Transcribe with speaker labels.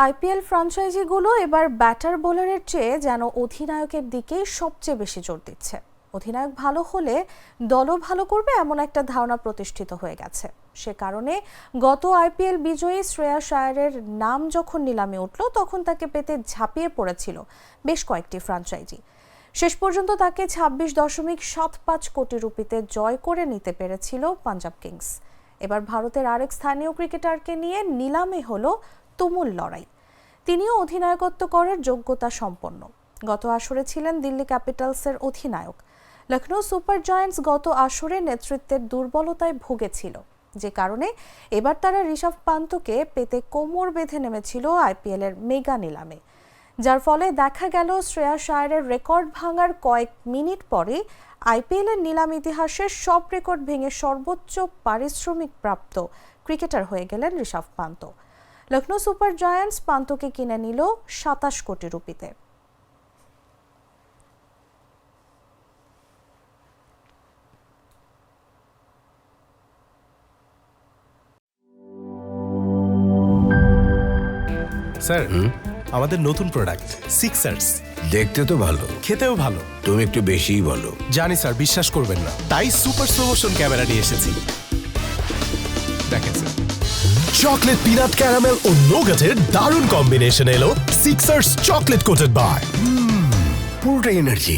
Speaker 1: IPL ফ্র্যাঞ্চাইজিগুলো এবার batter বোলারের চেয়ে যেন অধিনায়কের দিকেই সবচেয়ে বেশি জোর দিচ্ছে। অধিনায়ক ভালো হলে দলও ভালো করবে এমন একটা ধারণা প্রতিষ্ঠিত হয়ে গেছে। সে কারণে গত আইপিএল বিজয়ী শ্রেয়াস আয়ারের নাম যখন নিলামে উঠল তখন তাকে পেতে ঝাঁপিয়ে পড়েছিল বেশ কয়েকটি ফ্র্যাঞ্চাইজি। শেষ পর্যন্ত তাকে 26.75 কোটি রুপিতে জয় করে নিতে পেরেছিল পাঞ্জাব কিংস। এবার ভারতের আরেক স্থানীয় ক্রিকেটারকে নিয়ে নিলামে হলো তুমুল লড়াই। তিনিও অধিনায়কত্ব করার যোগ্যতা সম্পন্ন। গত আসরে ছিলেন দিল্লি ক্যাপিটালসের অধিনায়ক। লখনৌ সুপার জায়ান্টস গত আসরে নেতৃত্বের দুর্বলতায় ভুগেছিল, যে কারণে এবার তারা ঋষভ পান্তকে পেতে কোমর বেঁধে নেমেছিল আইপিএলের মেগা নিলামে, যার ফলে দেখা গেল শ্রেয়াস আয়ারের রেকর্ড ভাঙার কয়েক মিনিট পরে আইপিএলের নিলাম ইতিহাসের সব রেকর্ড ভেঙে সর্বোচ্চ পারিশ্রমিক প্রাপ্ত ক্রিকেটার হয়ে গেলেন ঋষভ পান্ত। লখনৌ সুপার জায়ান্টস পান্তকে কিনে নিল 27 কোটি রুপিতে।
Speaker 2: স্যার, আমাদের নতুন প্রোডাক্ট সিক্সার্স।
Speaker 3: দেখতে তো ভালো,
Speaker 2: খেতেও ভালো।
Speaker 3: তুমি একটু বেশিই বলো।
Speaker 2: জানি স্যার, বিশ্বাস করবেন না, তাই সুপার স্লো মোশন ক্যামেরা নিয়ে এসেছি। দেখেন স্যার, চকলেট পিনাট ক্যারামেল ও নোগাটের দারুণ কম্বিনেশন এলো সিক্সার্স চকলেট কোটেড বার।
Speaker 3: পুরোটা এনার্জি।